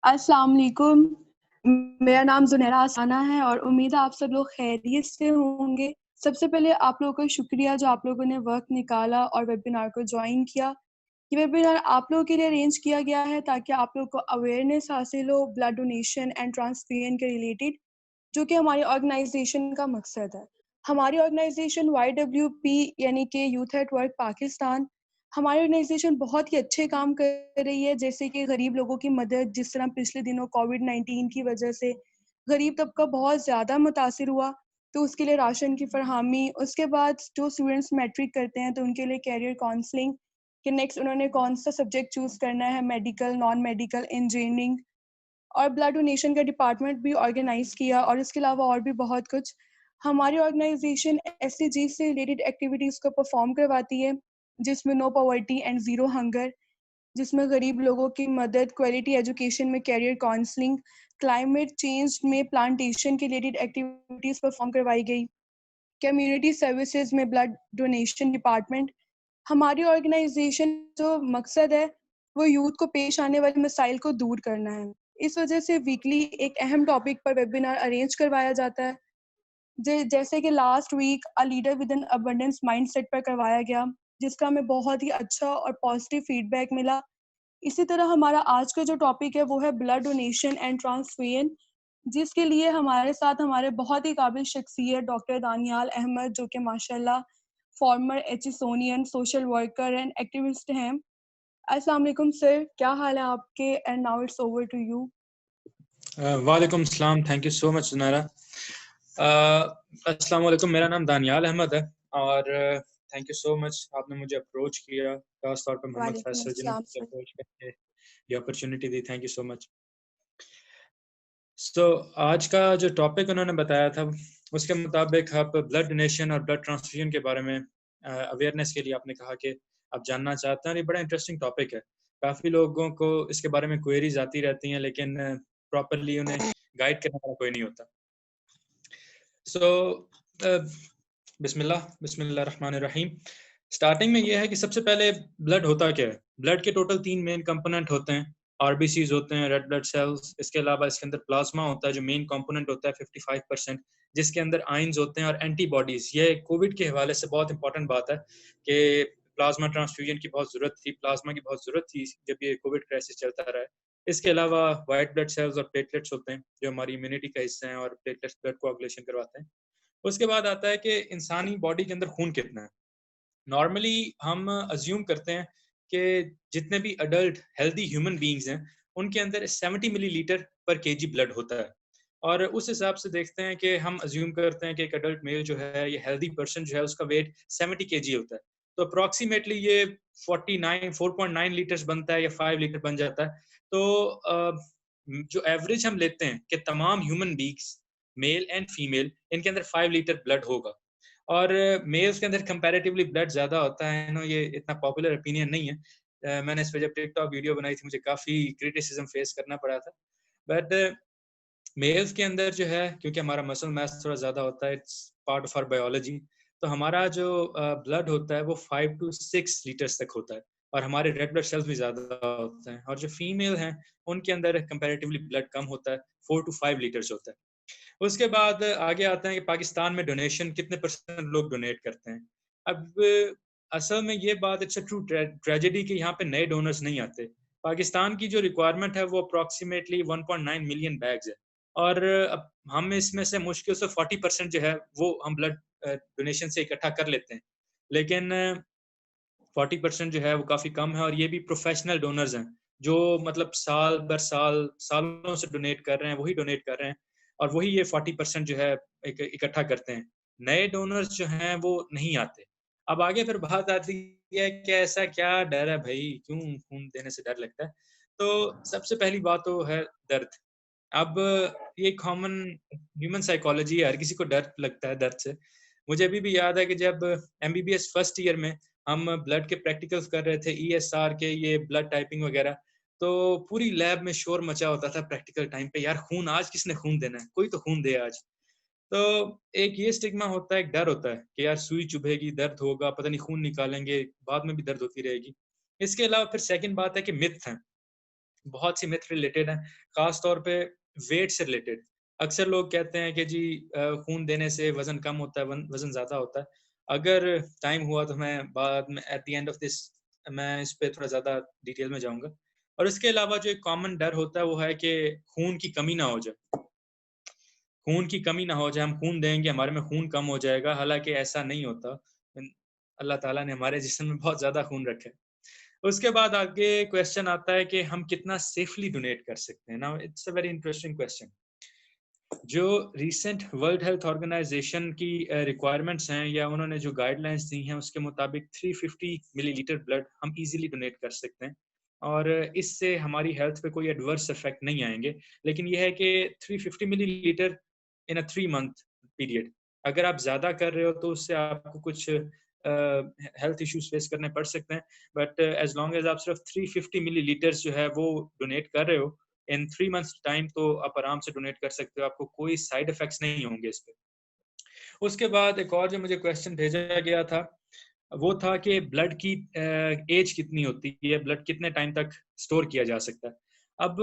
अस्सलाम वालेकुम। मेरा नाम ज़ुनैरा आसाना है और उम्मीद है आप सब लोग खैरियत से होंगे। सबसे पहले आप लोगों का शुक्रिया जो आप लोगों ने वक़्त निकाला और वेबिनार को जॉइन किया। ये वेबिनार आप लोगों के लिए अरेंज किया गया है ताकि आप लोगों को अवेयरनेस हासिल हो ब्लड डोनेशन एंड ट्रांसफ्यूजन के रिलेटेड, जो कि हमारी ऑर्गेनाइजेशन का मकसद है। हमारी ऑर्गेनाइजेशन YWP यानी कि यूथ एट वर्क पाकिस्तान, हमारी ऑर्गेनाइजेशन बहुत ही अच्छे काम कर रही है, जैसे कि गरीब लोगों की मदद। जिस तरह पिछले दिनों कोविड-19 की वजह से गरीब तबका बहुत ज़्यादा मुतासिर हुआ, तो उसके लिए राशन की फरहमी। उसके बाद जो स्टूडेंट्स मैट्रिक करते हैं तो उनके लिए कैरियर काउंसलिंग कि नेक्स्ट उन्होंने कौन सा सब्जेक्ट चूज़ करना है, मेडिकल, नॉन मेडिकल, इंजीनियरिंग। और ब्लड डोनेशन का डिपार्टमेंट भी ऑर्गेनाइज़ किया और इसके अलावा और भी बहुत कुछ। हमारी ऑर्गेनाइजेशन एसडीजी से रिलेटेड एक्टिविटीज़ को परफॉर्म करवाती है, जिसमें no poverty and zero hunger, जिसमें गरीब लोगों की मदद, क्वालिटी एजुकेशन में कैरियर काउंसलिंग, क्लाइमेट चेंज में प्लांटेशन के रिलेटेड एक्टिविटीज़ परफॉर्म करवाई गई, कम्युनिटी सर्विसेज में ब्लड डोनेशन डिपार्टमेंट। हमारी ऑर्गेनाइजेशन जो मकसद है वो यूथ को पेश आने वाले मसाइल को दूर करना है। इस वजह से वीकली एक अहम टॉपिक पर वेबिनार अरेंज करवाया जाता है, जैसे कि last week a leader with an abundance mindset पर करवाया गया, जिसका हमें बहुत ही अच्छा और पॉजिटिव फीडबैक मिला। इसी तरह हमारा आज का जो टॉपिक है वो है ब्लड डोनेशन एंड ट्रांसफ्यूजन, जिसके लिए हमारे साथ हमारे बहुत ही काबिल शख्सियत डॉक्टर दानियाल अहमद, जो कि माशाल्लाह former Aitchisonian social worker and activist हैं। अस्सलाम वालेकुम सर, क्या हाल है आपके? And now it's over to you. वालेकुम सलाम, thank you so much Sunara. अस्सलाम वालेकुम, मेरा नाम दानियाल अहमद है और थैंक यू सो मच आपने मुझे अप्रोच किया, खास तौर पर मोहम्मद वालेकुम फैसल जिन्होंने अस्सलाम मुझे सर। अप्रोच करके ये अपॉर्चुनिटी दी, thank you so much. So आज का जो टॉपिक उन्होंने बताया था उसके मुताबिक आप ब्लड डोनेशन और ब्लड ट्रांसफ्यूजन के बारे में अवेयरनेस के लिए आपने कहा कि आप जानना चाहते हैं। ये बड़ा इंटरेस्टिंग टॉपिक है, काफ़ी लोगों को इसके बारे में क्वेरीज आती रहती हैं लेकिन प्रॉपरली उन्हें गाइड करने वाला कोई नहीं होता। सो बिस्मिल्लाह रहमान रहीम। स्टार्टिंग में यह है कि सबसे पहले ब्लड होता क्या है। ब्लड के टोटल 3 मेन कंपोनेंट होते हैं। आरबीसीज होते हैं, रेड ब्लड सेल्स, इसके अलावा इसके अंदर प्लाज्मा होता है जो मेन कंपोनेंट होता है 55%, जिसके अंदर आयंस होते हैं और एंटीबॉडीज। ये कोविड के हवाले से बहुत इंपॉर्टेंट बात है कि प्लाज्मा ट्रांसफ्यूजन की बहुत ज़रूरत थी, प्लाज्मा की बहुत ज़रूरत थी जब ये कोविड क्राइसिस चलता रहा है। इसके अलावा वाइट ब्लड सेल्स और प्लेटलेट्स होते हैं जो हमारी इम्यूनिटी का हिस्सा हैं और प्लेटलेट्स ब्लड कोआगुलेशन करवाते हैं। उसके बाद आता है कि इंसानी बॉडी के अंदर खून कितना है। नॉर्मली हम अज्यूम करते हैं कि जितने भी अडल्ट हेल्दी ह्यूमन बींग्स हैं उनके अंदर 70 मिलीलीटर पर केजी ब्लड होता है और उस हिसाब से देखते हैं कि हम अज्यूम करते हैं कि एक अडल्ट मेल जो है, ये हेल्दी पर्सन जो है, उसका वेट 70 केजी होता है। तो अप्रॉक्सीमेटली ये 4.9 लीटर्स बनता है या 5 लीटर बन जाता है। तो जो एवरेज हम लेते हैं कि तमाम human beings male and female इनके अंदर 5 लीटर ब्लड होगा और मेल्स के अंदर कंपैरेटिवली ब्लड ज़्यादा होता है ना। ये इतना पॉपुलर ओपिनियन नहीं है। मैंने इस पे जब टिकटॉक वीडियो बनाई थी मुझे काफ़ी क्रिटिसिज्म फेस करना पड़ा था। बट मेल्स के अंदर जो है, क्योंकि हमारा मसल मास थोड़ा ज़्यादा होता है, it's part of our biology, तो हमारा जो ब्लड होता है वो 5 to 6 लीटर्स तक होता है और हमारे रेड ब्लड सेल्स भी ज़्यादा होते हैं। और जो फीमेल हैं उनके अंदर कंपैरेटिवली ब्लड कम होता है, 4 to 5 लीटर्स होता है। उसके बाद आगे आते हैं कि पाकिस्तान में डोनेशन कितने परसेंट लोग डोनेट करते हैं। अब असल में ये बात इट्स अ ट्रू ट्रेजेडी कि यहाँ पे नए डोनर्स नहीं आते। पाकिस्तान की जो रिक्वायरमेंट है वो अप्रॉक्सीमेटली 1.9 मिलियन बैग्स है और अब हम इसमें से मुश्किल से 40% जो है वो हम ब्लड डोनेशन से इकट्ठा कर लेते हैं, लेकिन 40% जो है वो काफ़ी कम है और ये भी प्रोफेशनल डोनर्स हैं जो मतलब साल बर साल सालों से डोनेट कर रहे हैं, वही डोनेट कर रहे हैं और वही ये 40% जो है इकट्ठा करते हैं। नए डोनर्स जो हैं वो नहीं आते। अब आगे फिर बात आती है कि ऐसा क्या डर है भाई, क्यों खून देने से डर लगता है? तो सबसे पहली बात तो है दर्द। अब ये कॉमन ह्यूमन साइकोलॉजी है, हर किसी को डर लगता है दर्द से। मुझे अभी भी याद है कि जब एमबीबीएस फर्स्ट ईयर में हम ब्लड के प्रैक्टिकल्स कर रहे थे, ईएसआर के, ये ब्लड टाइपिंग वगैरह, तो पूरी लैब में शोर मचा होता था प्रैक्टिकल टाइम पे, यार खून आज किसने खून देना है, कोई तो खून दे आज। तो एक ये स्टिग्मा होता है, एक डर होता है कि यार सुई चुभेगी, दर्द होगा, पता नहीं खून निकालेंगे, बाद में भी दर्द होती रहेगी। इसके अलावा फिर सेकंड बात है कि मिथ है बहुत सी मिथ रिलेटेड हैं, खास तौर पे वेट से रिलेटेड। अक्सर लोग कहते हैं कि जी खून देने से वजन कम होता है, वजन ज्यादा होता है। अगर टाइम हुआ तो मैं बाद में at the end of this मैं इस पे थोड़ा ज्यादा डिटेल में जाऊंगा। और इसके अलावा जो एक कॉमन डर होता है वो है कि खून की कमी ना हो जाए, खून की कमी ना हो जाए, हम खून देंगे हमारे में खून कम हो जाएगा, हालांकि ऐसा नहीं होता। अल्लाह ताला ने हमारे जिस्म में बहुत ज्यादा खून रखा है। उसके बाद आगे क्वेश्चन आता है कि हम कितना सेफली डोनेट कर सकते हैं। Now it's a very interesting question. जो रिसेंट वर्ल्ड हेल्थ ऑर्गेनाइजेशन की रिक्वायरमेंट्स हैं या उन्होंने जो गाइडलाइंस दी हैं उसके मुताबिक 350 मिलीलीटर ब्लड हम इजीली डोनेट कर सकते हैं और इससे हमारी हेल्थ पे कोई एडवर्स इफेक्ट नहीं आएंगे। लेकिन यह है कि 350 मिलीलीटर इन अ 3 मंथ पीरियड, अगर आप ज़्यादा कर रहे हो तो उससे आपको कुछ हेल्थ इश्यूज फेस करने पड़ सकते हैं। बट एज लॉन्ग एज आप सिर्फ 350 मिलीलीटर्स जो है वो डोनेट कर रहे हो इन 3 मंथ्स टाइम, तो आप आराम से डोनेट कर सकते हो, आपको कोई साइड इफेक्ट्स नहीं होंगे इस पे। उसके बाद एक और जो मुझे क्वेश्चन भेजा गया था वो था कि ब्लड की एज कितनी होती है, ब्लड कितने टाइम तक स्टोर किया जा सकता है। अब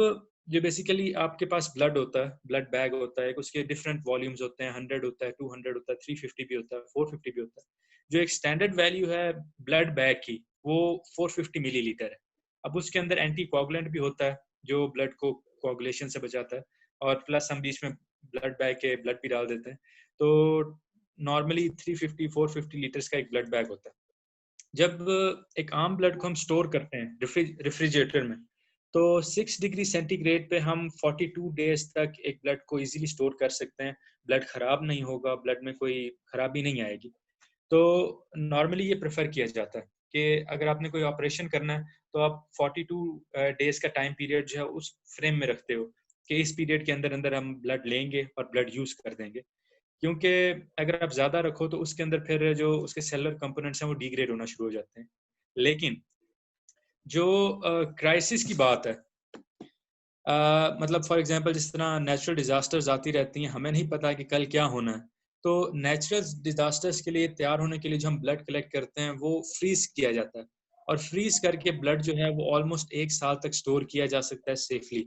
जो बेसिकली आपके पास ब्लड होता है, ब्लड बैग होता है, उसके डिफरेंट वॉल्यूम्स होते हैं, 100 होता है, 200 होता है, 350 भी होता है, 450 भी होता है। जो एक स्टैंडर्ड वैल्यू है ब्लड बैग की वो 450 मिलीलीटर है। अब उसके अंदर एंटी कोगुलेंट भी होता है जो ब्लड को कोगुलेशन से बचाता है, और प्लस हम बीच में ब्लड बैग के ब्लड भी डाल देते हैं। तो नॉर्मली 350 450 लीटर्स का एक ब्लड बैग होता है। जब एक आम ब्लड को हम स्टोर करते हैं रेफ्रिजरेटर में, तो 6 डिग्री सेंटीग्रेड पे हम 42 डेज तक एक ब्लड को इजीली स्टोर कर सकते हैं। ब्लड खराब नहीं होगा, ब्लड में कोई खराबी नहीं आएगी। तो नॉर्मली ये प्रेफर किया जाता है कि अगर आपने कोई ऑपरेशन करना है तो आप 42 डेज का टाइम पीरियड जो है उस फ्रेम में रखते हो कि इस पीरियड के अंदर अंदर हम ब्लड लेंगे और ब्लड यूज कर देंगे। क्योंकि अगर आप ज्यादा रखो तो उसके अंदर फिर जो उसके सेलुलर कंपोनेंट्स हैं वो डिग्रेड होना शुरू हो जाते हैं। लेकिन जो क्राइसिस की बात है, मतलब फॉर एग्जांपल जिस तरह नेचुरल डिजास्टर्स आती रहती हैं, हमें नहीं पता कि कल क्या होना है। तो नेचुरल डिजास्टर्स के लिए तैयार होने के लिए जो हम ब्लड कलेक्ट करते हैं वो फ्रीज किया जाता है, और फ्रीज करके ब्लड जो है वो ऑलमोस्ट 1 साल तक स्टोर किया जा सकता है सेफली।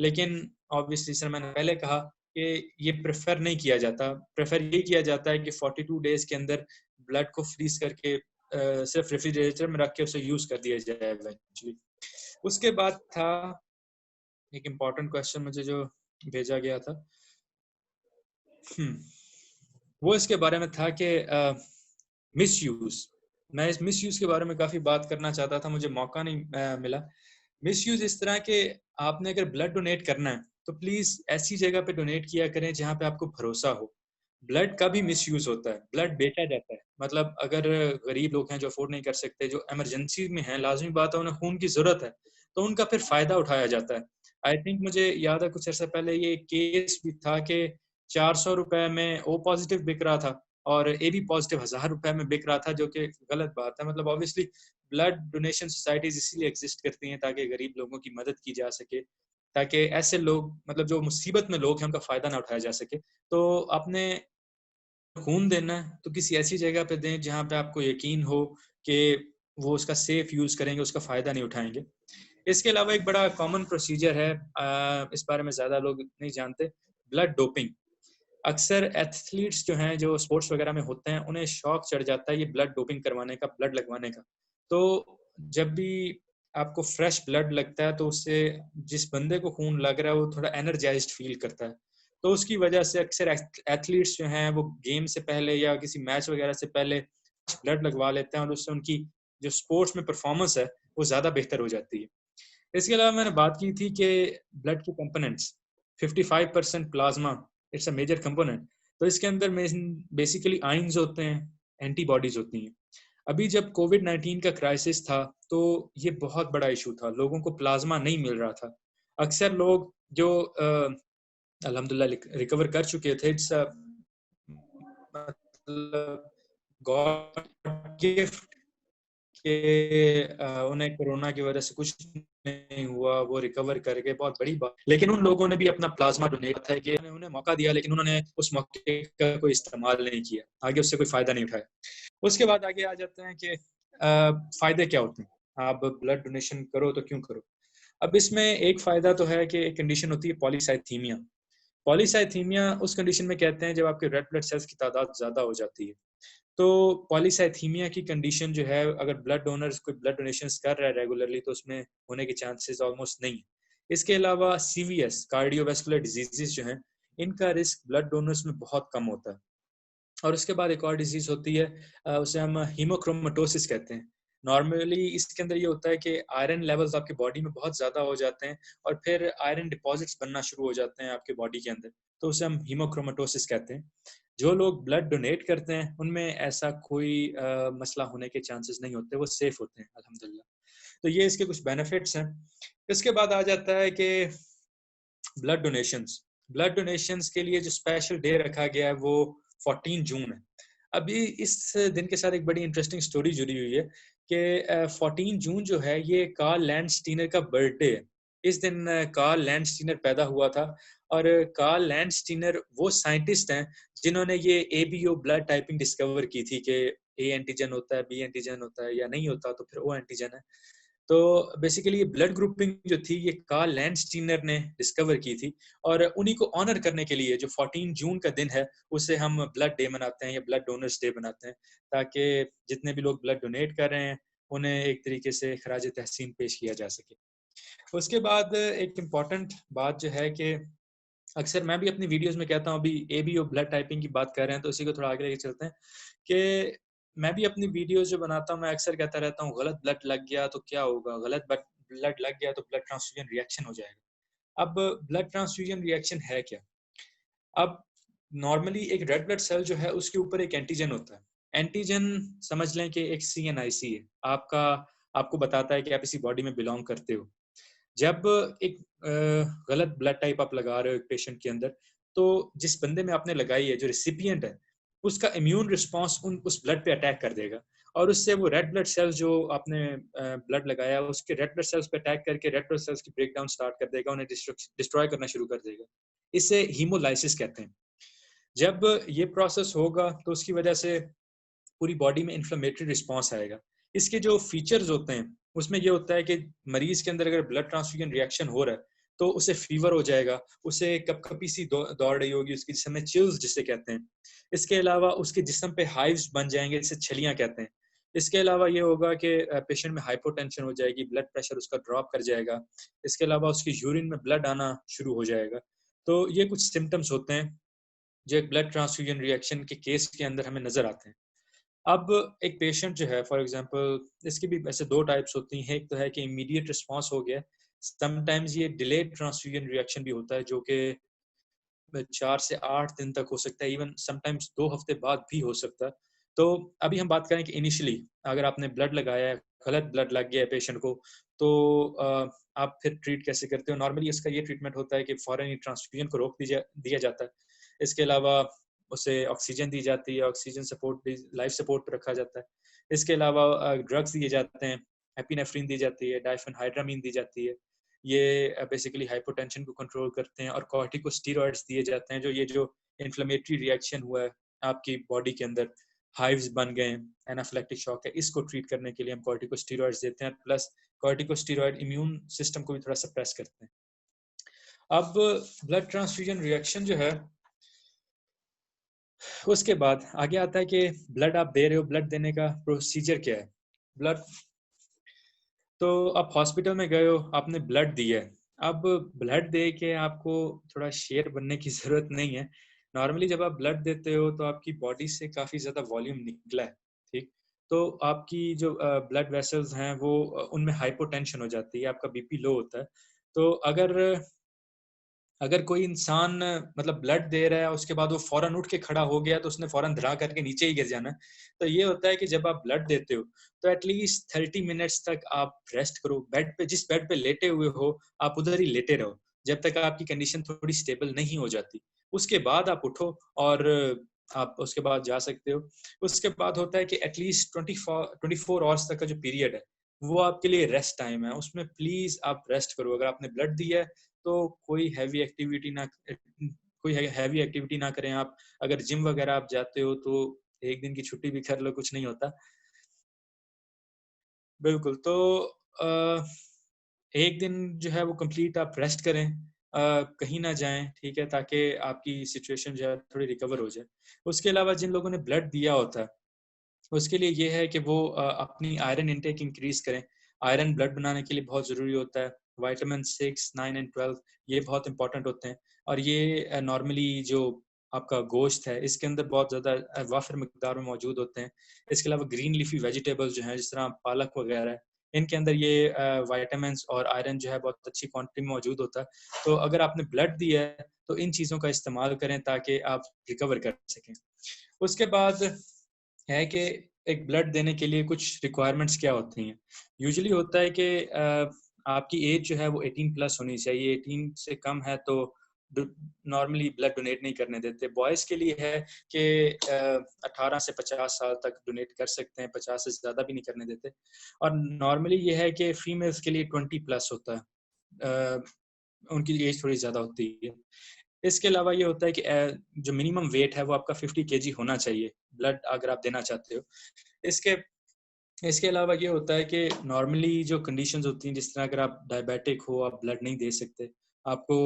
लेकिन ऑब्वियसली सर मैंने पहले कहा कि ये प्रेफर नहीं किया जाता, प्रेफर ये किया जाता है कि 42 डेज के अंदर ब्लड को फ्रीज करके सिर्फ रेफ्रिजरेटर में रख के उसे यूज कर दिया जाए इवेंचुअली। उसके बाद था एक इम्पॉर्टेंट क्वेश्चन मुझे जो भेजा गया था, वो इसके बारे में था कि मिस यूज। मैं इस मिस यूज के बारे में काफी बात करना चाहता था, मुझे मौका नहीं मिला। मिस यूज इस तरह के, आपने अगर ब्लड डोनेट करना है तो प्लीज ऐसी जगह पे डोनेट किया करें जहां पे आपको भरोसा हो। ब्लड का भी मिस यूज होता है, ब्लड बेचा जाता है। मतलब अगर गरीब लोग हैं जो अफोर्ड नहीं कर सकते, जो इमरजेंसी में हैं, लाजमी बात है उन्हें खून की जरूरत है, तो उनका फिर फायदा उठाया जाता है। आई थिंक मुझे याद है कुछ अर्सा पहले ये केस भी था कि 400 रुपए में ओ पॉजिटिव बिक रहा था और ए बी पॉजिटिव 1000 रुपए में बिक रहा था, जो कि गलत बात है। मतलब ऑब्वियसली ब्लड डोनेशन सोसाइटीज इसीलिए एग्जिस्ट करती हैं ताकि गरीब लोगों की मदद की जा सके, ताकि ऐसे लोग, मतलब जो मुसीबत में लोग हैं, उनका फायदा ना उठाया जा सके। तो आपने खून देना है तो किसी ऐसी जगह पे दें जहां पे आपको यकीन हो कि वो उसका सेफ यूज करेंगे, उसका फायदा नहीं उठाएंगे। इसके अलावा एक बड़ा कॉमन प्रोसीजर है, इस बारे में ज्यादा लोग नहीं जानते, ब्लड डोपिंग। अक्सर एथलीट्स जो हैं, जो स्पोर्ट्स वगैरह में होते हैं, उन्हें शौक चढ़ जाता है ये ब्लड डोपिंग करवाने का, ब्लड लगवाने का। तो जब भी आपको फ्रेश ब्लड लगता है तो उससे जिस बंदे को खून लग रहा है वो थोड़ा एनर्जाइज्ड फील करता है। तो उसकी वजह से अक्सर एथलीट्स जो हैं वो गेम से पहले या किसी मैच वगैरह से पहले ब्लड लगवा लेते हैं और उससे उनकी जो स्पोर्ट्स में परफॉर्मेंस है वो ज़्यादा बेहतर हो जाती है। इसके अलावा मैंने बात की थी कि ब्लड के components, 55% plasma, it's a major component. तो इसके अंदर बेसिकली आयंस होते हैं, एंटीबॉडीज होती हैं। अभी जब कोविड-19 का क्राइसिस था तो ये बहुत बड़ा इशू था, लोगों को प्लाज्मा नहीं मिल रहा था। अक्सर लोग जो अल्हम्दुलिल्लाह रिकवर कर चुके थे, इट्स मतलब गॉड गिफ्ट कि उन्हें कोरोना की वजह से कुछ नहीं हुआ, वो रिकवर करके बहुत बड़ी बात। लेकिन उन लोगों ने भी अपना प्लाज्मा डोनेट था कि उन्हें मौका दिया, लेकिन उन्होंने उस मौके का कोई इस्तेमाल नहीं किया, आगे उससे कोई फायदा नहीं उठाया। उसके बाद आगे आ जाते हैं कि फायदे क्या होते हैं, आप ब्लड डोनेशन करो तो क्यों करो। अब इसमें एक फ़ायदा तो है कि एक कंडीशन होती है पॉलीसाइथीमिया। पॉलीसाइथीमिया उस कंडीशन में कहते हैं जब आपके रेड ब्लड सेल्स की तादाद ज़्यादा हो जाती है। तो पॉलीसाइथीमिया की कंडीशन जो है, अगर ब्लड डोनर्स कोई ब्लड डोनेशंस कर रहा है रेगुलरली, तो उसमें होने के चांसेस ऑलमोस्ट नहीं है। इसके अलावा सीवीएस कार्डियोवास्कुलर डिजीजेस जो हैं, इनका रिस्क ब्लड डोनर्स में बहुत कम होता है। और उसके बाद एक और डिजीज होती है, उसे हम हीमोक्रोमेटोसिस कहते हैं। नॉर्मली इसके अंदर ये होता है कि आयरन लेवल्स आपकी बॉडी में बहुत ज़्यादा हो जाते हैं और फिर आयरन डिपॉजिट्स बनना शुरू हो जाते हैं आपके बॉडी के अंदर, तो उसे हम हीमोक्रोमेटोसिस कहते हैं। जो लोग ब्लड डोनेट करते हैं उनमें ऐसा कोई मसला होने के चांसेस नहीं होते, वो सेफ होते हैं अल्हम्दुलिल्लाह। तो ये इसके कुछ बेनिफिट्स हैं। इसके बाद आ जाता है कि ब्लड डोनेशंस। ब्लड डोनेशंस के लिए जो स्पेशल डे रखा गया है वो 14 जून है। अभी इस दिन के साथ एक बड़ी इंटरेस्टिंग स्टोरी जुड़ी हुई है कि 14 जून जो है ये कार्ल लैंडस्टीनर का बर्थडे है। इस दिन कार्ल लैंडस्टीनर पैदा हुआ था और कार्ल लैंडस्टीनर वो साइंटिस्ट हैं जिन्होंने ये एबीओ ब्लड टाइपिंग डिस्कवर की थी कि ए एंटीजन होता है, बी एंटीजन होता है, या नहीं होता तो फिर ओ एंटीजन है। तो बेसिकली ये ब्लड ग्रुपिंग जो थी ये कार्ल लैंडस्टीनर ने डिस्कवर की थी और उन्हीं को ऑनर करने के लिए जो 14 जून का दिन है उसे हम ब्लड डे मनाते हैं या ब्लड डोनर्स डे बनाते हैं, ताकि जितने भी लोग ब्लड डोनेट कर रहे हैं उन्हें एक तरीके से खराज तहसीन पेश किया जा सके। उसके बाद एक इम्पॉर्टेंट बात जो है कि अक्सर मैं भी अपनी वीडियोस में कहता हूँ, अभी एबीओ ब्लड टाइपिंग की बात कर रहे हैं तो उसी को थोड़ा आगे लेके चलते हैं कि मैं भी अपनी वीडियोस जो बनाता हूँ मैं अक्सर कहता रहता हूँ गलत ब्लड लग गया तो क्या होगा, गलत ब्लड लग गया तो ब्लड ट्रांसफ्यूजन रिएक्शन हो जाएगा। अब ब्लड ट्रांसफ्यूजन रिएक्शन है क्या? अब नॉर्मली एक रेड ब्लड सेल जो है उसके ऊपर एक एंटीजन होता है। एंटीजन समझ लें कि एक सीएनआईसी है आपका, आपको बताता है कि आप इसी बॉडी में बिलोंग करते हो। जब एक गलत ब्लड टाइप आप लगा रहे हो एक पेशेंट के अंदर, तो जिस बंदे में आपने लगाई है, जो रिसिपिएंट है, उसका इम्यून रिस्पॉन्स उस ब्लड पे अटैक कर देगा और उससे वो रेड ब्लड सेल्स जो आपने ब्लड लगाया उसके रेड ब्लड सेल्स पे अटैक करके रेड ब्लड सेल्स की ब्रेकडाउन स्टार्ट कर देगा, उन्हें डिस्ट्रॉय करना शुरू कर देगा। इसे हीमोलाइसिस कहते हैं। जब ये प्रोसेस होगा तो उसकी वजह से पूरी बॉडी में इन्फ्लेमेटरी रिस्पॉन्स आएगा। इसके जो फीचर्स होते हैं उसमें ये होता है कि मरीज के अंदर अगर ब्लड ट्रांसफ्यूजन रिएक्शन हो रहा है तो उसे फीवर हो जाएगा, उसे कपकपी सी दौड़ रही होगी, उसके जिस्म में चिल्स जिसे कहते हैं। इसके अलावा उसके जिस्म पे हाइव्स बन जाएंगे जिसे छलियां कहते हैं। इसके अलावा ये होगा कि पेशेंट में हाइपोटेंशन हो जाएगी, ब्लड प्रेशर उसका ड्रॉप कर जाएगा। इसके अलावा उसकी यूरिन में ब्लड आना शुरू हो जाएगा। तो ये कुछ सिम्टम्स होते हैं जो एक ब्लड ट्रांसफ्यूजन रिएक्शन के केस के अंदर हमें नजर आते हैं। अब एक पेशेंट जो है फॉर एग्जांपल, इसकी भी ऐसे दो टाइप्स होती हैं। एक तो है कि इमीडिएट रिस्पांस हो गया, समटाइम्स ये डिलेड ट्रांसफ्यूजन रिएक्शन भी होता है जो कि 4 से 8 दिन तक हो सकता है, इवन समटाइम्स 2 हफ्ते बाद भी हो सकता है। तो अभी हम बात करें कि इनिशियली अगर आपने ब्लड लगाया है, गलत ब्लड लग गया है पेशेंट को, तो आप फिर ट्रीट कैसे करते हो? नॉर्मली इसका ये ट्रीटमेंट होता है कि फौरन ही ट्रांसफ्यूजन को रोक दिया जाता है। इसके अलावा उसे ऑक्सीजन दी जाती है, ऑक्सीजन सपोर्ट, लाइफ सपोर्ट पर रखा जाता है। इसके अलावा ड्रग्स दिए जाते हैं, एपिनेफ्रिन दी जाती है, डाइफेनहाइड्रामीन दी जाती है। ये बेसिकली हाइपोटेंशन को कंट्रोल करते हैं और कॉर्टिकोस्टेरॉइड्स दिए जाते हैं। जो ये जो इन्फ्लेमेटरी रिएक्शन हुआ है आपकी बॉडी के अंदर, हाइव्स बन गए, एनाफिलेक्टिक शॉक है, इसको ट्रीट करने के लिए हम कॉर्टिकोस्टेरॉइड्स देते हैं। प्लस कॉर्टिकोस्टेरॉइड इम्यून सिस्टम को भी थोड़ा सप्रेस करते हैं। अब ब्लड ट्रांसफ्यूजन रिएक्शन जो है उसके बाद आगे आता है कि ब्लड आप दे रहे हो, ब्लड देने का प्रोसीजर क्या है। ब्लड, तो आप हॉस्पिटल में गए हो, आपने ब्लड दिया है। अब ब्लड दे के आपको थोड़ा शेर बनने की ज़रूरत नहीं है। नॉर्मली जब आप ब्लड देते हो तो आपकी बॉडी से काफ़ी ज़्यादा वॉल्यूम निकला है, ठीक? तो आपकी जो ब्लड वेसल्स हैं वो उनमें हाइपोटेंशन हो जाती है, आपका बीपी लो होता है। तो अगर अगर कोई इंसान मतलब ब्लड दे रहा है उसके बाद वो फौरन उठ के खड़ा हो गया तो उसने फौरन धड़ा करके नीचे ही गिर जाना है। तो ये होता है कि जब आप ब्लड देते हो तो एटलीस्ट 30 मिनट्स तक आप रेस्ट करो, बेड पे, जिस बेड पे लेटे हुए हो आप उधर ही लेटे रहो जब तक आपकी कंडीशन थोड़ी स्टेबल नहीं हो जाती। उसके बाद आप उठो और आप उसके बाद जा सकते हो। उसके बाद होता है कि एटलीस्ट 24 आवर्स तक का जो पीरियड है वो आपके लिए रेस्ट टाइम है, उसमें प्लीज आप रेस्ट करो। अगर आपने ब्लड दिया है तो कोई हैवी एक्टिविटी ना करें आप। अगर जिम वगैरह आप जाते हो तो एक दिन की छुट्टी भी कर लो, कुछ नहीं होता। बिल्कुल। तो एक दिन जो है वो कंप्लीट आप रेस्ट करें, कहीं ना जाएं, ठीक है, ताकि आपकी सिचुएशन जो है थोड़ी रिकवर हो जाए। उसके अलावा जिन लोगों ने ब्लड दिया होता है उसके लिए ये है कि वो अपनी आयरन इंटेक इंक्रीज करें। आयरन ब्लड बनाने के लिए बहुत ज़रूरी होता है। विटामिन 6, 9 एंड 12 ये बहुत इंपॉर्टेंट होते हैं। और ये नॉर्मली जो आपका गोश्त है इसके अंदर बहुत ज़्यादा वाफिर मिकदार में मौजूद होते हैं। इसके अलावा ग्रीन लीफी वेजिटेबल्स जो हैं जिस तरह पालक वगैरह है, इनके अंदर ये विटामिन और आयरन जो है बहुत अच्छी क्वांटिटी में मौजूद होता है। तो अगर आपने ब्लड दिया है तो इन चीज़ों का इस्तेमाल करें ताकि आप रिकवर कर सकें। उसके बाद है कि एक ब्लड देने के लिए कुछ रिक्वायरमेंट्स क्या होती हैं। यूजुअली होता है कि आपकी एज जो है वो 18 प्लस होनी चाहिए। 18 से कम है तो नॉर्मली ब्लड डोनेट नहीं करने देते। बॉयज़ के लिए है कि 18 से 50 साल तक डोनेट कर सकते हैं, 50 से ज़्यादा भी नहीं करने देते। और नॉर्मली ये है कि फीमेल्स के लिए 20 प्लस होता है, उनकी एज थोड़ी ज़्यादा होती है। इसके अलावा ये होता है कि जो मिनिमम वेट है वो आपका 50 केजी होना चाहिए ब्लड अगर आप देना चाहते हो। इसके इसके अलावा ये होता है कि नॉर्मली जो कंडीशंस होती हैं, जिस तरह अगर आप डायबिटिक हो, आप ब्लड नहीं दे सकते, आपको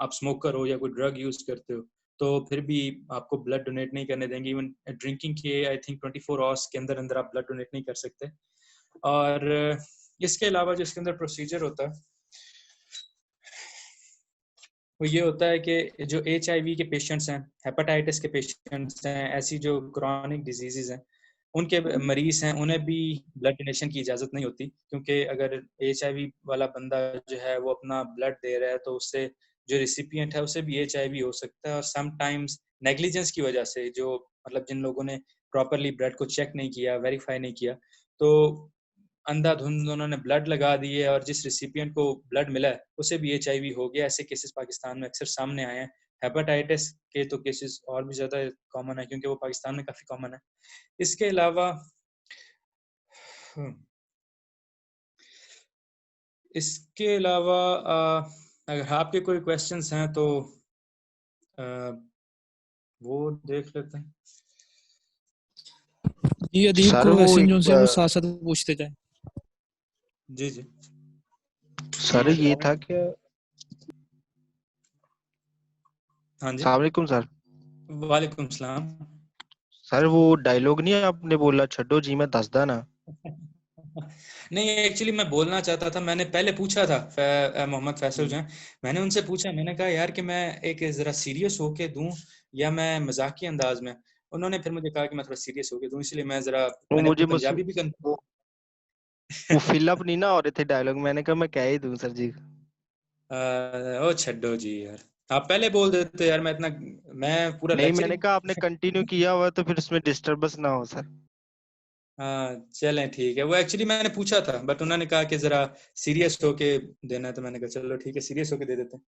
आप स्मोकर हो या कोई ड्रग यूज़ करते हो, तो फिर भी आपको ब्लड डोनेट नहीं करने देंगे। इवन ड्रिंकिंग के आई थिंक 24 आवर्स के अंदर अंदर आप ब्लड डोनेट नहीं कर सकते। और इसके अलावा जो इसके अंदर प्रोसीजर होता है वो ये होता है कि जो HIV के पेशेंट्स हैं, हेपेटाइटिस के पेशेंट्स हैं, ऐसी जो क्रॉनिक डिजीज़ेज़ हैं, उनके मरीज़ हैं, उन्हें भी ब्लड डोनेशन की इजाज़त नहीं होती, क्योंकि अगर HIV वाला बंदा जो है वो अपना ब्लड दे रहा है तो उससे जो रिसिपिएंट है उसे भी HIV हो सकता है। और समटाइम्स नेग्लिजेंस की वजह से, जो मतलब जिन लोगों ने प्रॉपर्ली ब्लड को चेक नहीं किया, वेरीफाई नहीं किया, तो अंधाधुंध उन्होंने ब्लड लगा दिए और जिस रिसिपिएंट को ब्लड मिला है उसे भी HIV हो गया। ऐसे केसेस पाकिस्तान में अक्सर सामने आए हैं। हेपेटाइटिस के तो केसेस और भी ज़्यादा कॉमन है क्योंकि वो पाकिस्तान में काफ़ी कॉमन है। इसके अलावा इसके अलावा अगर आपके कोई क्वेश्चंस हैं तो अ, वो देख लेते हैं। जी अदीब सर को वो क्वेश्चन एक जो से वो साथ साथ पूछते जाए। जी जी सर ये था कि हाँ जी, अस्सलाम वालेकुम सर। वालेकुम सलाम। सर वो डायलॉग नहीं आपने बोला छड्डो जी मैं दसदा ना। नहीं, एक्चुअली मैं बोलना चाहता था, मैंने पहले पूछा था मोहम्मद फैसल जो हैं, मैंने उनसे पूछा, मैंने कहा यार कि मैं एक ज़रा सीरियस होके दूं या मैं मजाकी अंदाज में। उन्होंने फिर मुझे कहा कि मैं थोड़ा सीरियस होके दूं, इसलिए मैं ज़रा वो मैंने अपनी मुझे पंजाबी भी वो फिलअप नहीं ना हो रहे थे डायलॉग, मैंने कहा मैं क्या ही दूं सर जी। ओ छड्डो जी यार, आप पहले बोल देते यार, मैं पूरा नहीं लेक्चर मैंने ही कहा आपने कंटिन्यू किया हुआ तो फिर उसमें डिस्टरबेंस ना हो सर। हाँ चलें ठीक है। वो एक्चुअली मैंने पूछा था बट उन्होंने कहा कि ज़रा सीरियस होके देना है, तो मैंने कहा चलो ठीक है, सीरियस होके दे देते हैं।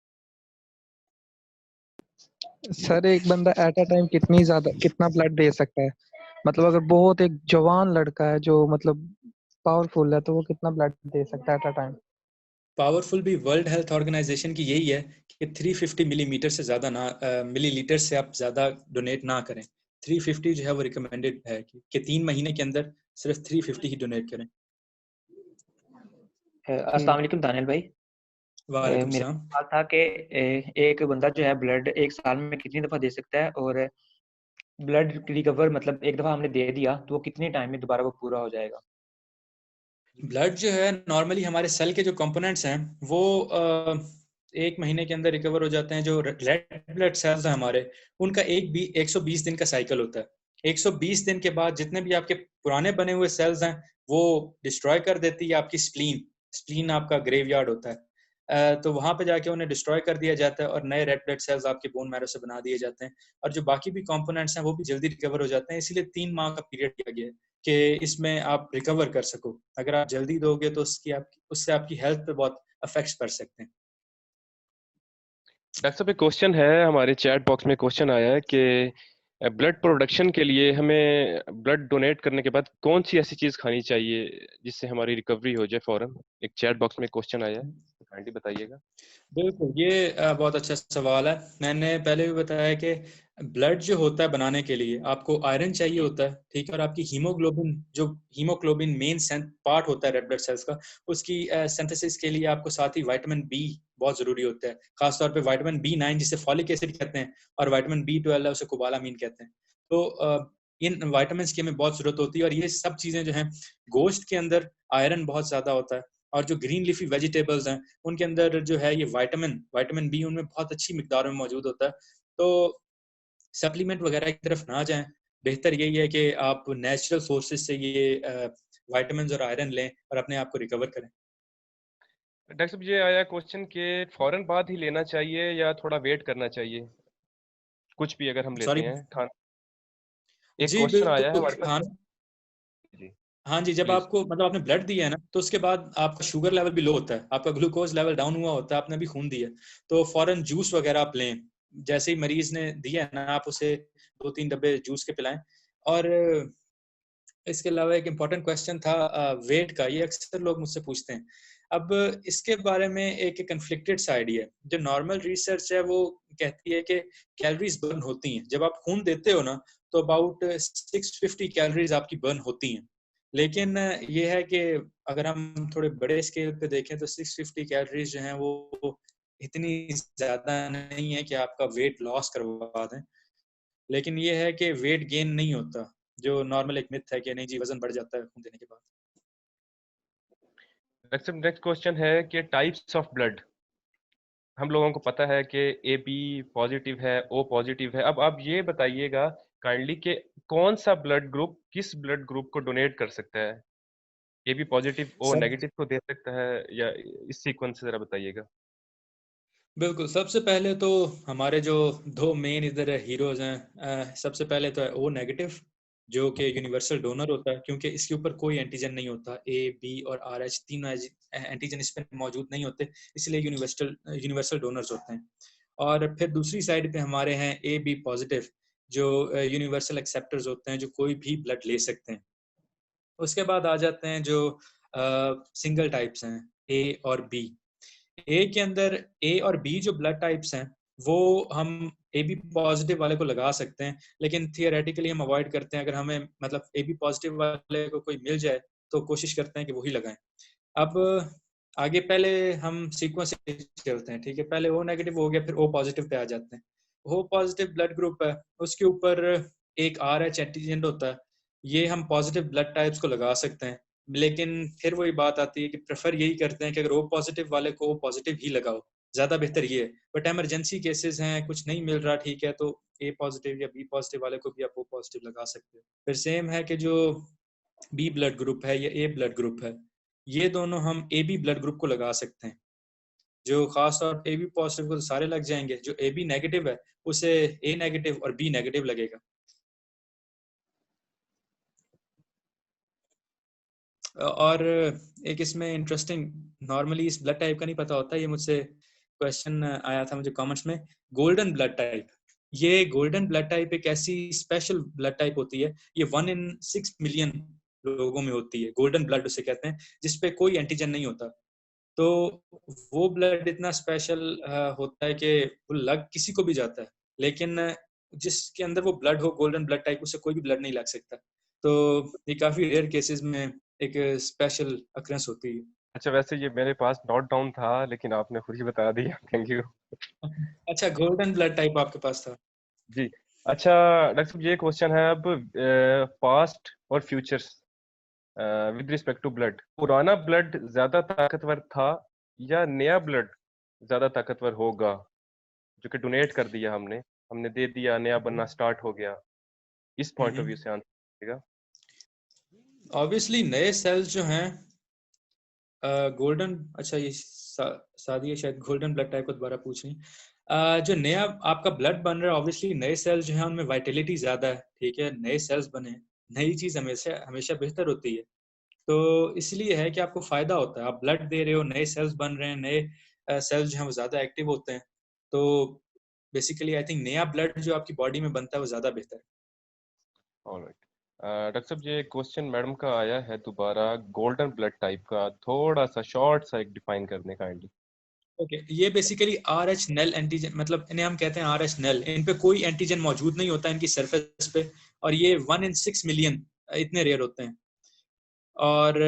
सर एक बंदा एट अ टाइम कितना ब्लड दे सकता है? मतलब अगर बहुत एक जवान लड़का है जो मतलब पावरफुल है तो वो कितना ब्लड दे सकता है एट अ टाइम? पावरफुल भी वर्ल्ड हेल्थ ऑर्गेनाइजेशन की यही है कि 350 मिलीमीटर से ज़्यादा ना, मिलीलीटर से आप ज़्यादा डोनेट ना करें। 350 जो है वो रिकमेंडेड है कि 3 महीने के अंदर सिर्फ 350 ही डोनेट करें। अस्सलाम वालेकुम दानियल भाई। वालेकुम मेरा सलाम। सवाल था कि एक बंदा जो है ब्लड एक साल में कितनी दफ़ा दे सकता है, और ब्लड रिकवर मतलब एक दफ़ा हमने दे दिया तो वो कितने टाइम में दोबारा वो पूरा हो जाएगा? ब्लड जो है नॉर्मली हमारे सेल के जो कंपोनेंट्स हैं वो 1 महीने के अंदर रिकवर हो जाते हैं। जो रेड ब्लड सेल्स हैं हमारे, उनका 120 दिन का साइकिल होता है। 120 दिन के बाद जितने भी आपके पुराने बने हुए सेल्स हैं वो डिस्ट्रॉय कर देती है आपकी स्प्लीन। स्प्लीन आपका ग्रेवयार्ड होता है। तो वहां पे जाके उन्हें डिस्ट्रॉय कर दिया जाता है और नए रेड ब्लड सेल्स आपके बोन मैरो से बना दिए जाते हैं। और जो बाकी भी कंपोनेंट्स हैं वो भी जल्दी रिकवर हो जाते हैं। इसीलिए 3 माह का पीरियड दिया गया है कि इसमें आप रिकवर कर सको। अगर आप जल्दी दोगे तो उससे आपकी हेल्थ पे बहुत अफेक्ट्स पड़ सकते हैं। डॉक्टर साहब एक क्वेश्चन है, हमारे चैट बॉक्स में क्वेश्चन आया है कि ब्लड प्रोडक्शन के लिए हमें ब्लड डोनेट करने के बाद कौन सी ऐसी चीज खानी चाहिए जिससे हमारी रिकवरी हो जाए फौरन? एक चैट बॉक्स में क्वेश्चन आया है, काइंडली बताइएगा। बिल्कुल, ये बहुत अच्छा सवाल है। मैंने पहले भी बताया कि ब्लड जो होता है बनाने के लिए आपको आयरन चाहिए होता है, ठीक है, और आपकी हीमोग्लोबिन, जो हीमोग्लोबिन मेन पार्ट होता है रेड ब्लड सेल्स का, उसकी सिंथेसिस के लिए आपको साथ ही विटामिन बी बहुत जरूरी होता है, खासतौर पे विटामिन B9 जिसे फॉलिक एसिड कहते हैं, और विटामिन B12 है उसे कोबालामीन कहते हैं। तो इन विटामिन की हमें बहुत जरूरत होती है, और ये सब चीजें जो हैं, गोश्त के अंदर आयरन बहुत ज्यादा होता है, और जो ग्रीन लीफी वेजिटेबल्स हैं उनके अंदर जो है ये विटामिन बी उनमें बहुत अच्छी मिकदार में मौजूद होता है। तो सप्लीमेंट वगैरह की तरफ ना जाएं, बेहतर यही है कि आप नेचुरल सोर्सेज से ये विटामिन और आयरन लें और अपने आप को रिकवर करें। डॉक्टर साहब ये आया क्वेश्चन कि फौरन बाद ही लेना चाहिए या थोड़ा वेट करना चाहिए, कुछ भी अगर हम लेते सॉरी। हैं खाना। एक जी क्वेश्चन आया है बिल्कुल, हमारे पास। खाना। जी हाँ जी, जब प्लीज। आपको मतलब आपने ब्लड दिया है ना, तो उसके बाद आपका शुगर लेवल भी लो होता है, आपका ग्लूकोज लेवल डाउन हुआ होता है, आपने भी खून दिया, तो फौरन जूस वगैरह आप लें। जैसे ही मरीज ने दिया है ना, आप उसे 2-3 डब्बे जूस के पिलाएं। और इसके अलावा एक इम्पॉर्टेंट क्वेश्चन था वेट का, ये अक्सर लोग मुझसे पूछते हैं। अब इसके बारे में एक कन्फ्लिक्टेड सा आइडिया है। जो नॉर्मल रिसर्च है वो कहती है कि कैलोरीज बर्न होती हैं जब आप खून देते हो ना, तो अबाउट 650 कैलोरीज आपकी बर्न होती हैं। लेकिन ये है कि अगर हम थोड़े बड़े स्केल पे देखें तो 650 कैलोरीज जो हैं वो इतनी ज्यादा नहीं है कि आपका वेट लॉस करवा दें। लेकिन ये है कि वेट गेन नहीं होता, जो नॉर्मल एक मिथ है कि नहीं जी वजन बढ़ जाता है खून देने के बाद। डॉक्टर साहब नेक्स्ट क्वेश्चन है कि टाइप्स ऑफ ब्लड। हम लोगों को पता है कि ए बी पॉजिटिव है, ओ पॉजिटिव है। अब आप ये बताइएगा काइंडली कि कौन सा ब्लड ग्रुप किस ब्लड ग्रुप को डोनेट कर सकता है? ए बी पॉजिटिव ओ सब नेगेटिव को दे सकता है या इस सीक्वेंस से जरा बताइएगा। बिल्कुल, सबसे पहले तो हमारे जो दो मेन इधर हीरोज हैं, सबसे पहले तो है ओ नेगेटिव, जो कि यूनिवर्सल डोनर होता है, क्योंकि इसके ऊपर कोई एंटीजन नहीं होता। ए बी और आर एच तीनों एंटीजन इस पर मौजूद नहीं होते, इसलिए यूनिवर्सल डोनर्स होते हैं। और फिर दूसरी साइड पे हमारे हैं ए बी पॉजिटिव, जो यूनिवर्सल एक्सेप्टर्स होते हैं, जो कोई भी ब्लड ले सकते हैं। उसके बाद आ जाते हैं जो सिंगल टाइप्स हैं, ए और बी। ए के अंदर ए और बी जो ब्लड टाइप्स हैं, वो हम ए बी पॉजिटिव वाले को लगा सकते हैं, लेकिन थियोरेटिकली हम अवॉइड करते हैं। अगर हमें मतलब ए बी पॉजिटिव वाले को कोई मिल जाए तो कोशिश करते हैं कि वही लगाएं। अब आगे पहले हम सीक्वेंस से चलते हैं, ठीक है। पहले ओ नेगेटिव हो गया, फिर ओ पॉजिटिव पे आ जाते हैं। ओ पॉजिटिव ब्लड ग्रुप है, उसके ऊपर एक आर एच एंटीजन होता है। ये हम पॉजिटिव ब्लड टाइप्स को लगा सकते हैं, लेकिन फिर वही बात आती है कि प्रेफर यही करते हैं कि अगर ओ पॉजिटिव वाले को ओ पॉजिटिव ही लगाओ, ज्यादा बेहतर ये है। बट एमरजेंसी केसेस हैं, कुछ नहीं मिल रहा, ठीक है, तो ए पॉजिटिव या बी पॉजिटिव वाले को भी आप ओ पॉजिटिव लगा सकते हो। फिर सेम है कि जो बी ब्लड ग्रुप है या ए ब्लड ग्रुप है, ये दोनों हम ए बी ब्लड ग्रुप को लगा सकते हैं। जो खास तौर पे ए बी पॉजिटिव को तो सारे लग जाएंगे, जो ए बी नेगेटिव है उसे ए नेगेटिव और बी नेगेटिव लगेगा। और एक इसमें इंटरेस्टिंग, नॉर्मली इस ब्लड टाइप का नहीं पता होता, ये मुझसे क्वेश्चन आया था मुझे कमेंट्स में, गोल्डन ब्लड टाइप। ये गोल्डन ब्लड टाइप एक ऐसी स्पेशल ब्लड टाइप होती है, ये 1 in 6 मिलियन लोगों में होती है। गोल्डन ब्लड उसे कहते हैं, जिसपे कोई एंटीजन नहीं होता। तो वो ब्लड इतना स्पेशल होता है कि वो लग किसी को भी जाता है, लेकिन जिसके अंदर वो ब्लड हो गोल्डन ब्लड टाइप, उसे कोई भी ब्लड नहीं लग सकता। तो ये काफी रेयर केसेस में एक स्पेशल अक्रेंस होती है। अच्छा वैसे ये मेरे पास नोट डाउन था लेकिन आपने खुद ही बता दिया। Thank you. अच्छा, गोल्डन ब्लड टाइप आपके पास था। जी। अच्छा डॉक्टर साहब ये क्वेश्चन है अब पास्ट और futures with respect to blood. पुराना ब्लड ज्यादा ताकतवर था या नया ब्लड ज्यादा ताकतवर होगा, जो कि डोनेट कर दिया हमने हमने दे दिया, नया बनना स्टार्ट हो गया। इस पॉइंट ऑफ व्यू से आंसर देगा। ऑब्वियसली नए सेल्स जो हैं गोल्डन, अच्छा ये सादिया शायद गोल्डन ब्लड टाइप को दोबारा पूछ रही हैं। जो नया आपका ब्लड बन रहा है, ऑब्वियसली नए सेल्स जो हैं उनमें वाइटेलिटी ज्यादा है, ठीक है। नए सेल्स बने, नई चीज हमेशा हमेशा बेहतर होती है। तो इसलिए है कि आपको फायदा होता है, आप ब्लड दे रहे हो, नए सेल्स बन रहे हैं, नए सेल्स जो हैं वो ज्यादा एक्टिव होते हैं। तो बेसिकली आई थिंक नया ब्लड जो आपकी बॉडी में बनता है वो ज्यादा बेहतर है। ऑलराइट। डॉक्टर साहब ये क्वेश्चन मैडम का आया है दोबारा गोल्डन ब्लड टाइप का, थोड़ा सा शॉर्ट सा एक डिफाइन कर दें काइंडली। ओके ये बेसिकली RH नल एंटीजन, मतलब इन्हें हम कहते हैं RH नल। इन पे कोई एंटीजन मौजूद नहीं होता इनकी सरफेस पे, और ये 1 in 6 मिलियन इतने रेयर होते हैं। और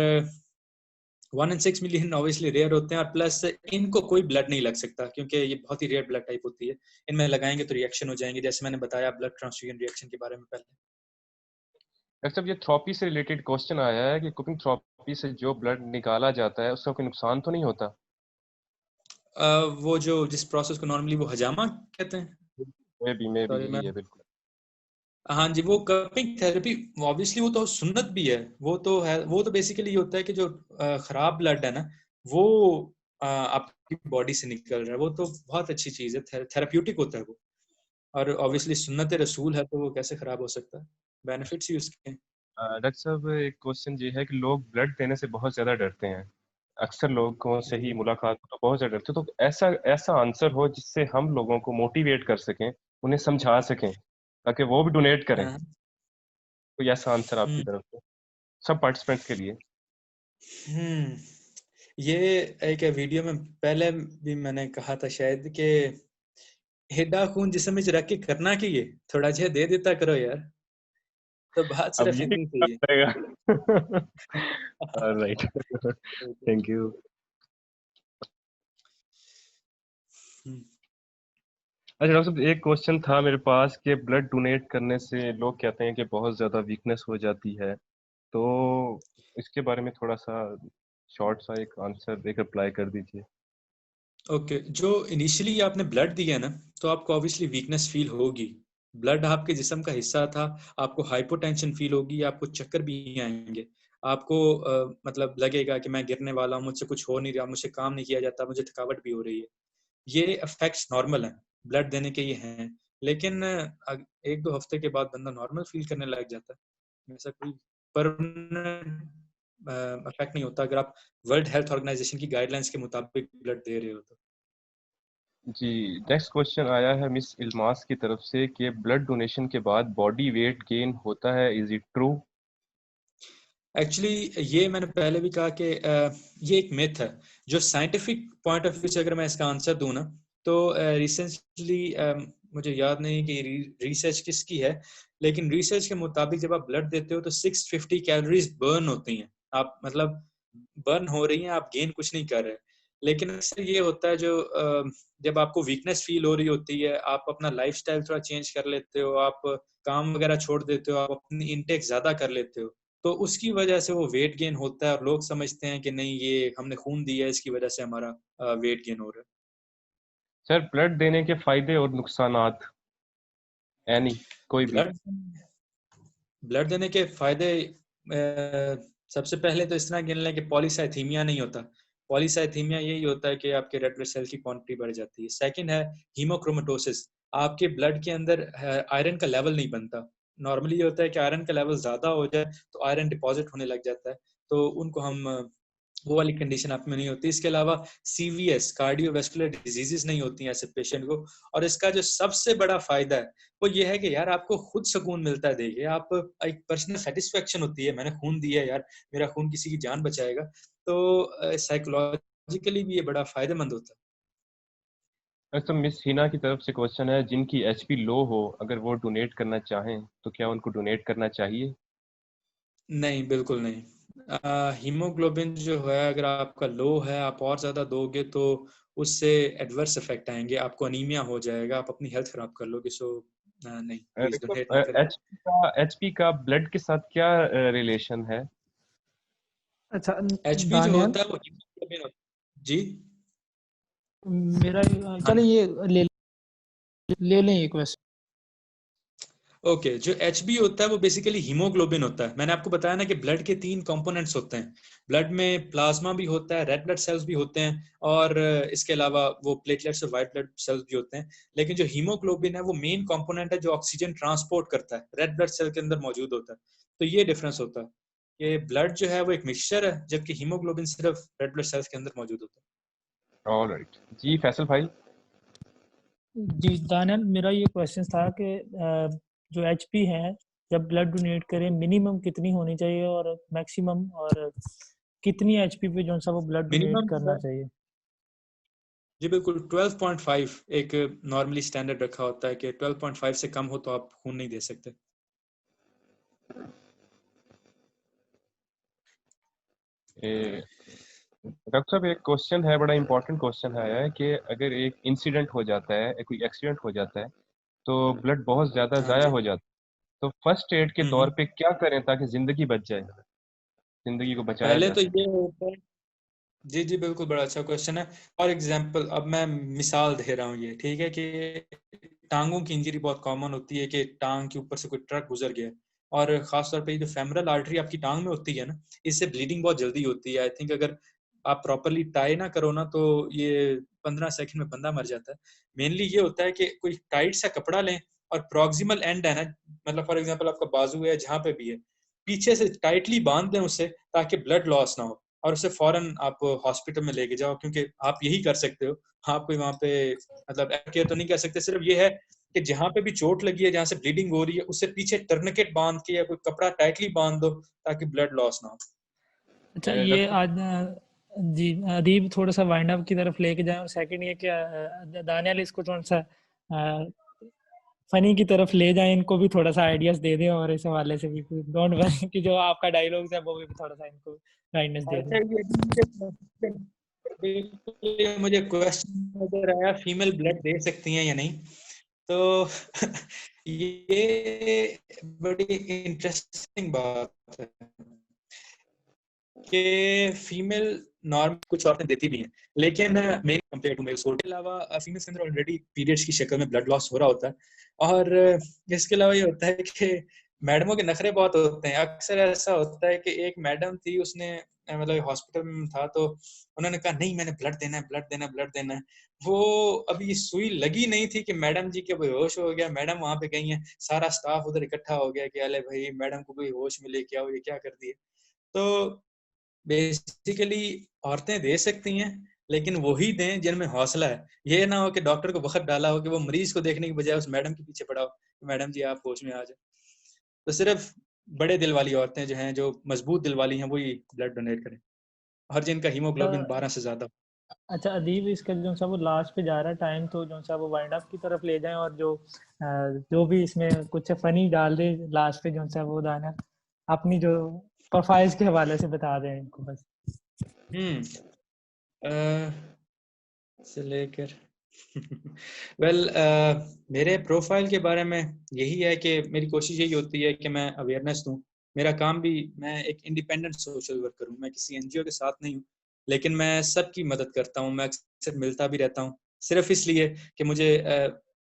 1 in 6 मिलियन ऑब्वियसली रेयर होते हैं, और प्लस इनको कोई ब्लड नहीं लग सकता क्योंकि ये बहुत ही रेयर ब्लड टाइप होती है। इनमें लगाएंगे तो रिएक्शन हो जाएंगे, जैसे मैंने बताया ब्लड ट्रांसफ्यूजन रिएक्शन के बारे में पहले। डॉक्टर साहब, ये थ्रोपी से रिलेटेड क्वेश्चन आया है कि कुकिंग थ्रोपी से जो ब्लड निकाला जाता है उसका कोई नुकसान तो नहीं होता? वो जो जिस प्रोसेस को नॉर्मली वो हजामा कहते हैं, मैं भी सॉरी मैं, यही है बिल्कुल। हाँ जी, वो कपिंग थेरेपी ऑब्वियसली वो तो सुन्नत भी है, वो तो है। वो तो बेसिकली ये होता है कि जो खराब ब्लड है ना, वो आपकी बॉडी से निकल रहा है, वो तो बहुत अच्छी चीज है, थेरेप्यूटिक होता है वो। और ऑब्वियसली सुन्नत रसूल है, तो वो कैसे खराब हो सकता है, बेनिफिट्स ही उसके हैं। डॉक्टर साहब, एक क्वेश्चन ये है कि लोग ब्लड देने से बहुत ज्यादा डरते हैं। अक्सर लोगों से ही जी मुलाकात हो तो बहुत ज्यादा डरते हैं। तो ऐसा ऐसा आंसर हो जिससे हम लोगों को मोटिवेट कर सकें, उन्हें समझा सकें, ताकि वो भी डोनेट करें। हाँ, कोई ऐसा आंसर आपकी तरफ से सब पार्टिसिपेंट्स के लिए? हम्म ये एक वीडियो में पहले भी मैंने कहा था शायद कि हेडा खून जिस्म में रख के करना की ये थोड़ा जिहा दे देता करो यार, तो बात अब सिर्फ ये इतनी करना सही है। पड़ेगा। Alright, thank you. हम्म, अच्छा डॉक्टर साहब, एक क्वेश्चन था मेरे पास कि ब्लड डोनेट करने से लोग कहते हैं कि बहुत ज़्यादा वीकनेस हो जाती है, तो इसके बारे में थोड़ा सा शॉर्ट सा एक आंसर, एक रिप्लाई कर दीजिए। ओके जो इनिशियली आपने ब्लड दिया है ना, तो आपको ऑब्वियसली वीकनेस फील होगी। ब्लड आपके जिस्म का हिस्सा था, आपको हाइपोटेंशन फील होगी, आपको चक्कर भी आएंगे, आपको मतलब लगेगा कि मैं गिरने वाला हूँ, मुझसे कुछ हो नहीं रहा, मुझसे काम नहीं किया जाता, मुझे थकावट भी हो रही है। ये इफेक्ट्स नॉर्मल हैं, ब्लड देने के ये हैं। लेकिन 1-2 हफ्ते के बाद बंदा नॉर्मल फील करने लग जाता है। ऐसा कोई परमानेंट इफेक्ट नहीं होता अगर आप वर्ल्ड हेल्थ ऑर्गेनाइजेशन की गाइडलाइंस के मुताबिक ब्लड दे रहे हो तो। जी, नेक्स्ट क्वेश्चन आया है मिस इल्मास की तरफ से कि ब्लड डोनेशन के बाद बॉडी वेट गेन होता है, इज इट ट्रू? एक्चुअली ये मैंने पहले भी कहा कि ये एक मिथ है। जो साइंटिफिक पॉइंट ऑफ व्यू से अगर मैं इसका आंसर दूं ना, तो रिसेंटली मुझे याद नहीं कि रिसर्च किसकी है, लेकिन रिसर्च के मुताबिक जब आप ब्लड देते हो तो 650 कैलोरीज बर्न होती हैं। आप मतलब बर्न हो रही हैं, आप गेन कुछ नहीं कर रहे। लेकिन अक्सर ये होता है जो जब आपको वीकनेस फील हो रही होती है, आप अपना लाइफस्टाइल थोड़ा चेंज कर लेते हो, आप काम वगैरह छोड़ देते हो, आप अपनी इनटेक ज्यादा कर लेते हो, तो उसकी वजह से वो वेट गेन होता है, और लोग समझते हैं कि नहीं ये हमने खून दिया है, इसकी वजह से हमारा वेट गेन हो रहा सर, ब्लड देने के फायदे और नुकसानात एनी कोई है। भी? ब्लड ब्लड देने के फायदे सबसे पहले तो इस तरह गिन लें कि पॉलीसाइथीमिया नहीं होता। पॉलीसाइथीमिया यही होता है कि आपके रेड ब्लड सेल की क्वांटिटी बढ़ जाती है। सेकंड है हीमोक्रोमेटोसिस, आपके ब्लड के अंदर आयरन का लेवल नहीं बनता। नॉर्मली ये होता है कि आयरन का लेवल ज्यादा हो जाए तो आयरन डिपॉजिट होने लग जाता है, तो उनको हम वो वाली कंडीशन आप में नहीं होती। इसके अलावा CVS कार्डियोवास्कुलर डिजीजेस नहीं होती हैं ऐसे पेशेंट को। और इसका जो सबसे बड़ा फायदा है वो ये है कि यार आपको खुद सुकून मिलता है। देखिए आप, एक पर्सनल सेटिस्फेक्शन होती है, मैंने खून दिया यार, मेरा खून किसी की जान बचाएगा, तो साइकोलॉजिकली भी ये बड़ा फायदेमंद होता है। तो मिस हिना की तरफ से क्वेश्चन है, जिनकी एचपी लो हो अगर वो डोनेट करना चाहें तो क्या उनको डोनेट करना चाहिए? नहीं, बिल्कुल नहीं। हीमोग्लोबिन जो है अगर आपका लो है, आप और ज्यादा दोगे तो उससे एडवर्स इफेक्ट आएंगे, आपको अनीमिया हो जाएगा, आप अपनी हेल्थ खराब कर लोगे। सो नहीं, प्लीज डोनेट नहीं करें। एचपी का ब्लड के साथ क्या रिलेशन है? अच्छा HP जो दानियाल, होता है वो हीमोग्लोबिन होता है जी। मेरा हाँ चलो जी, ये ले लें एक वैसे। ओके जो HB होता है वो बेसिकली हीमोग्लोबिन होता है। मैंने आपको बताया ना कि ब्लड के 3 कंपोनेंट्स होते हैं। ब्लड में प्लाज्मा भी होता है, रेड ब्लड सेल्स भी होते हैं, और इसके अलावा वो प्लेटलेट्स और व्हाइट ब्लड सेल्स भी होते हैं। लेकिन जो हीमोग्लोबिन है वो मेन कंपोनेंट है जो ऑक्सीजन ट्रांसपोर्ट करता है, रेड ब्लड सेल के अंदर मौजूद होता है। तो ये डिफरेंस होता है, ये ब्लड जो है वो एक मिक्सचर है, जबकि हीमोग्लोबिन सिर्फ रेड ब्लड सेल्स के अंदर मौजूद होता है। ऑलराइट जी, फैसल भाई। जी दानियाल, मेरा ये क्वेश्चन था कि जो एचपी है जब ब्लड डोनेट करें मिनिमम कितनी होनी चाहिए और मैक्सिमम, और कितनी एचपी पे जो सा वो ब्लड डोनेट मिनिमम करना चाहिए? जी बिल्कुल 12.5 एक नॉर्मली स्टैंडर्ड रखा होता है कि 12.5 से कम हो तो आप खून नहीं दे सकते। डॉक्टर साहब एक क्वेश्चन है, बड़ा इंपॉर्टेंट क्वेश्चन है कि अगर एक इंसिडेंट हो जाता है, कोई एक्सीडेंट हो जाता है तो ब्लड बहुत ज्यादा हाँ जाया जी। हो जाता है, तो फर्स्ट एड के तौर पे क्या करें ताकि जिंदगी बच जाए, जिंदगी को बचाया पहले जा तो सके? ये होता है, जी जी बिल्कुल, बड़ा अच्छा क्वेश्चन है। फॉर एग्जांपल अब मैं मिसाल दे रहा हूँ, ये ठीक है कि टांगों की इंजरी बहुत कॉमन होती है कि टांग के ऊपर से कोई ट्रक गुजर गया, और खासतौर पे ये जो फेमरल आर्टरी आपकी टांग में होती है ना, इससे ब्लीडिंग बहुत जल्दी होती है। आई थिंक अगर आप प्रॉपरली टाई ना करो ना तो ये 15 सेकंड में बंदा मर जाता है। मेनली ये होता है कि कोई टाइट सा कपड़ा लें और प्रॉक्सिमल एंड है ना, मतलब फॉर एग्जांपल आपका बाजू है, जहाँ पे भी है, पीछे से टाइटली बांध दें उसे ताकि ब्लड लॉस ना हो, और उसे फौरन आप हॉस्पिटल में लेके जाओ, क्योंकि आप यही कर सकते हो। आप कोई वहाँ पे मतलब केयर तो नहीं कर सकते, सिर्फ ये है कि जहाँ पे भी चोट लगी है, जहाँ से ब्लीडिंग हो रही है, उससे पीछे टर्निकेट बांध के या कोई कपड़ा टाइटली बांध दो ताकि ब्लड लॉस ना हो। अच्छा, ये डॉक्टर आज जी अदीब थोड़ा सा वाइंड अप की तरफ लेके जाएं, और सेकंड ये कि दानियाल इसको थोड़ा सा फनी की तरफ ले जाएं, इनको भी थोड़ा सा आइडियाज दे दें, और इस हवाले से भी डोंट वरी कि जो आपका डायलॉग्स है वो भी थोड़ा सा इनको गाइडेंस दे अच्छा, दें। ये मुझे क्वेश्चन नजर आया, फीमेल ब्लड दे सकती हैं या नहीं, तो ये बड़ी इंटरेस्टिंग बात है कि फीमेल नॉर्मल कुछ औरतें देती भी हैं, लेकिन मेल कंपेयर टू मेल, के अलावा फीमेल्स के अंदर ऑलरेडी पीरियड्स की शक्ल में ब्लड लॉस हो रहा होता है। और इसके अलावा ये होता है कि मैडमों के नखरे बहुत होते हैं। अक्सर ऐसा होता है कि एक मैडम थी, उसने मतलब हॉस्पिटल में था, तो उन्होंने कहा नहीं मैंने ब्लड देना है, ब्लड देना है, ब्लड देना है। वो अभी सुई लगी नहीं थी कि मैडम जी के बेहोश हो गया, मैडम वहां पे गई हैं, सारा स्टाफ उधर इकट्ठा हो गया कि अले भाई मैडम को कोई होश में लेके आओ, ये क्या कर दिए। तो बेसिकली औरतें दे सकती हैं, लेकिन वही दें जिनमें हौसला है। ये ना हो कि डॉक्टर को वक्त डाला हो कि वो मरीज को देखने की बजाय उस मैडम के पीछे पड़ा हो कि मैडम जी आप होश में आ जाए। तो सिर्फ बड़े दिल वाली औरतें जो हैं, जो मजबूत दिल वाली हैं, वही ब्लड डोनेट करें, और जिनका हीमोग्लोबिन 12 से ज्यादा। अच्छा अदीब, इसका जो सा वो लास्ट पे जा रहा है टाइम, तो जो सा वो वाइंड अप की तरफ ले जाएं, और जो भी इसमें कुछ फनी डाल दे लास्ट पे, जो सा वो दाना अपनी जो प्रोफाइल्स के हवाले से बता दें इनको बस। से लेकर वेल मेरे प्रोफाइल के बारे में यही है कि मेरी कोशिश यही होती है कि मैं अवेयरनेस दूं। मेरा काम भी, मैं एक इंडिपेंडेंट सोशल वर्कर हूं, मैं किसी एनजीओ के साथ नहीं हूं, लेकिन मैं सबकी मदद करता हूं। मैं अक्सर मिलता भी रहता हूं, सिर्फ इसलिए कि मुझे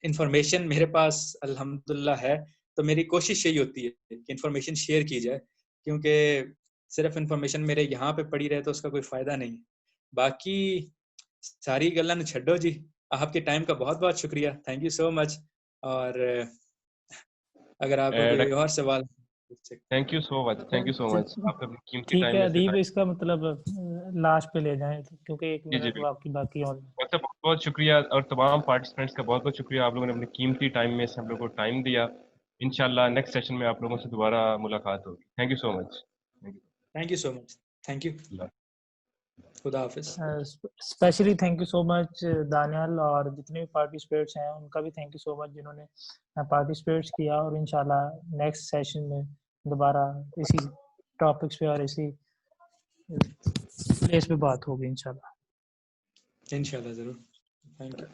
इंफॉर्मेशन मेरे पास अल्हम्दुलिल्लाह है। तो मेरी कोशिश यही होती है कि इंफॉर्मेशन शेयर की जाए, क्योंकि सिर्फ इंफॉर्मेशन मेरे यहाँ पे पड़ी रहे तो उसका कोई फायदा नहीं है। बाकी सारी गल्लां नूं छड्डो जी। आपके टाइम का बहुत बहुत शुक्रिया, थैंक यू सो मच। और अगर आपका कोई और सवाल। Thank you so much, thank you so much, आपने अपनी कीमती ठीक टाइम है में से अदीब, टाइम। इसका मतलब लास्ट पे ले जाएं क्योंकि 1 जी जी मिनट बिल्कुल। बाकी बाकी और। वैसे बहुत बहुत शुक्रिया, और तमाम पार्टिसिपेंट्स का बहुत बहुत शुक्रिया, आप लोगों ने अपनी कीमती टाइम में से हम लोग को टाइम दिया। इंशाल्लाह नेक्स्ट सेशन में आप लोगों से दोबारा मुलाकात होगी। Thank you so much. Thank you so much, thank you, खुदा हाफिज। Specially thank you so much Daniyal, और जितने भी पार्टिसिपेट्स हैं उनका भी थैंक यू सो मच जिन्होंने पार्टिसिपेट्स किया, और इंशाल्लाह नेक्स्ट सेशन में दोबारा इसी टॉपिक्स पे और इसी प्लेस पे बात होगी इंशाल्लाह। इंशाल्लाह जरूर, थैंक यू।